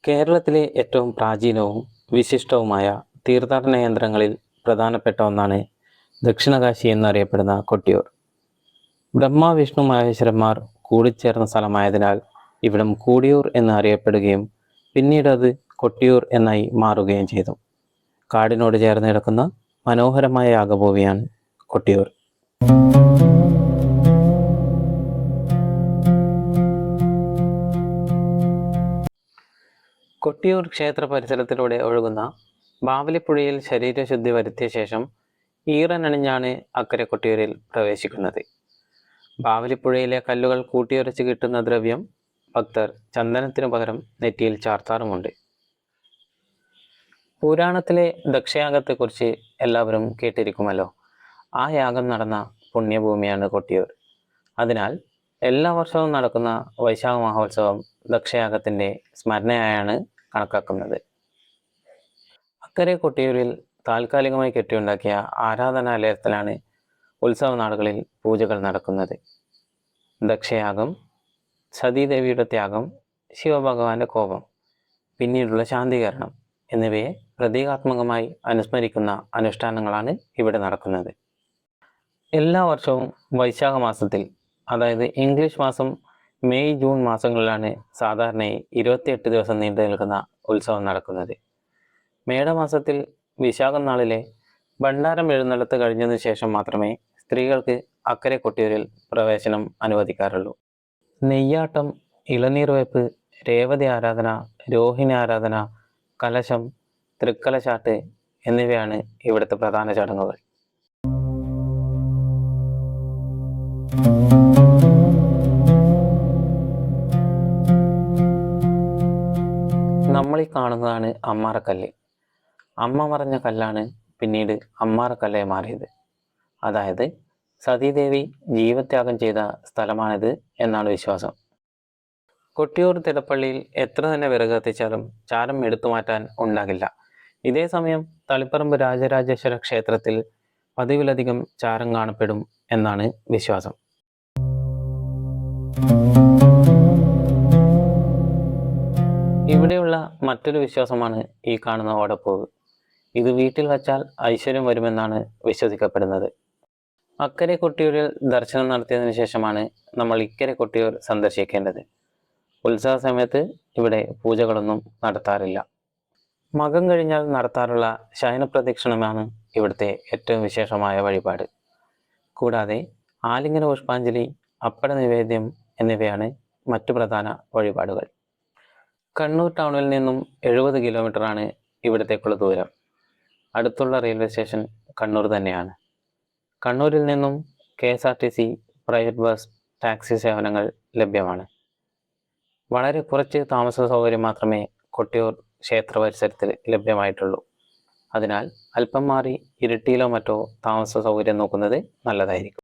കേരളത്തിലെ ഏറ്റവും പ്രാചീനവും വിശിഷ്ടവുമായ തീർത്ഥാടന കേന്ദ്രങ്ങളിൽ പ്രധാനപ്പെട്ട ഒന്നാണ് ദക്ഷിണകാശി എന്നറിയപ്പെടുന്ന കൊട്ടിയൂർ. ബ്രഹ്മ വിഷ്ണു മഹേശ്വരന്മാർ കൂടിച്ചേർന്ന സ്ഥലമായതിനാൽ ഇവിടം കൂടിയൂർ എന്ന് അറിയപ്പെടുകയും പിന്നീട് അത് കൊട്ടിയൂർ എന്നായി മാറുകയും ചെയ്തു. കാടിനോട് ചേർന്ന് കിടക്കുന്ന മനോഹരമായ യാഗഭൂമിയാണ് കൊട്ടിയൂർ. കൊട്ടിയൂർ ക്ഷേത്ര പരിസരത്തിലൂടെ ഒഴുകുന്ന ബാവലിപ്പുഴയിൽ ശരീരശുദ്ധി വരുത്തിയ ശേഷം ഈറനണിഞ്ഞാണ് അക്കരെ കൊട്ടിയൂരിൽ പ്രവേശിക്കുന്നത്. ബാവലിപ്പുഴയിലെ കല്ലുകൾ കൂട്ടിയുരച്ച് കിട്ടുന്ന ദ്രവ്യം ഭക്തർ ചന്ദനത്തിനു പകരം നെറ്റിയിൽ ചാർത്താറുമുണ്ട്. പുരാണത്തിലെ ദക്ഷയാഗത്തെക്കുറിച്ച് എല്ലാവരും കേട്ടിരിക്കുമല്ലോ. ആ യാഗം നടന്ന പുണ്യഭൂമിയാണ് കൊട്ടിയൂർ. അതിനാൽ എല്ലാ വർഷവും നടക്കുന്ന വൈശാഖ മഹോത്സവം ദക്ഷയാഗത്തിൻ്റെ സ്മരണയായാണ് കണക്കാക്കുന്നത്. അക്കരെ കൊട്ടിയൂരിൽ താൽക്കാലികമായി കെട്ടിയുണ്ടാക്കിയ ആരാധനാലയത്തിലാണ് ഉത്സവ നാളുകളിൽ പൂജകൾ നടക്കുന്നത്. ദക്ഷയാഗം, സതീദേവിയുടെ ത്യാഗം, ശിവഭഗവാന്റെ കോപം, പിന്നീടുള്ള ശാന്തീകരണം എന്നിവയെ പ്രതീകാത്മകമായി അനുസ്മരിക്കുന്ന അനുഷ്ഠാനങ്ങളാണ് ഇവിടെ നടക്കുന്നത്. എല്ലാ വർഷവും വൈശാഖ മാസത്തിൽ, അതായത് ഇംഗ്ലീഷ് മാസം മെയ് ജൂൺ മാസങ്ങളിലാണ് സാധാരണയായി 28 ദിവസം നീണ്ടു നിൽക്കുന്ന ഉത്സവം നടക്കുന്നത്. മേടമാസത്തിൽ വിശാഖം നാളിലെ ഭണ്ഡാരം എഴുന്നള്ളത്ത് കഴിഞ്ഞതിനു ശേഷം മാത്രമേ സ്ത്രീകൾക്ക് അക്കരെ കൊട്ടിയൂരിൽ പ്രവേശനം അനുവദിക്കാറുള്ളൂ. നെയ്യാട്ടം, ഇളനീർ വെപ്പ്, രേവതി ആരാധന, രോഹിണി ആരാധന, കലശം, തൃക്കലശാട്ട് എന്നിവയാണ് ഇവിടുത്തെ പ്രധാന ചടങ്ങുകൾ. നമ്മളീ കാണുന്നതാണ് അമ്മാറക്കല്ല്. അമ്മ മറഞ്ഞ കല്ലാണ് പിന്നീട് അമ്മാറക്കല്ലായി മാറിയത്. അതായത് സതീദേവി ജീവത്യാഗം ചെയ്ത സ്ഥലമാണിത് എന്നാണ് വിശ്വാസം. കൊട്ടിയൂർ തിടപ്പള്ളിയിൽ എത്ര തന്നെ വിറക് കത്തിച്ചാലും ചാരം എടുത്തു മാറ്റാൻ ഉണ്ടാകില്ല. ഇതേ സമയം തളിപ്പറമ്പ് രാജരാജേശ്വര ക്ഷേത്രത്തിൽ പതിവിലധികം ചാരം കാണപ്പെടും എന്നാണ് വിശ്വാസം. ഇവിടെയുള്ള മറ്റൊരു വിശ്വാസമാണ് ഈ കാണുന്ന ഓടപ്പൂവ്. ഇത് വീട്ടിൽ വച്ചാൽ ഐശ്വര്യം വരുമെന്നാണ് വിശ്വസിക്കപ്പെടുന്നത്. അക്കരെ കൊട്ടിയൂരിൽ ദർശനം നടത്തിയതിനു ശേഷമാണ് നമ്മൾ ഇക്കരെ കൊട്ടിയൂർ സന്ദർശിക്കേണ്ടത്. ഉത്സവ സമയത്ത് ഇവിടെ പൂജകളൊന്നും നടത്താറില്ല. മകം കഴിഞ്ഞാൽ നടത്താറുള്ള ശയനപ്രദക്ഷിണമാണ് ഇവിടുത്തെ ഏറ്റവും വിശേഷമായ വഴിപാട്. കൂടാതെ ആലിംഗന പുഷ്പാഞ്ജലി, അപ്പട നിവേദ്യം എന്നിവയാണ് മറ്റു പ്രധാന വഴിപാടുകൾ. കണ്ണൂർ ടൗണിൽ നിന്നും 70 കിലോമീറ്ററാണ് ഇവിടത്തേക്കുള്ള ദൂരം. അടുത്തുള്ള റെയിൽവേ സ്റ്റേഷൻ കണ്ണൂർ തന്നെയാണ്. കണ്ണൂരിൽ നിന്നും KSRTC, പ്രൈവറ്റ് ബസ്, ടാക്സി സേവനങ്ങൾ ലഭ്യമാണ്. വളരെ കുറച്ച് താമസ സൗകര്യം മാത്രമേ കൊട്ടിയൂർ ക്ഷേത്ര പരിസരത്തിൽ ലഭ്യമായിട്ടുള്ളൂ. അതിനാൽ അല്പം മാറി ഇരിട്ടിയിലോ മറ്റോ താമസ സൗകര്യം നോക്കുന്നത് നല്ലതായിരിക്കും.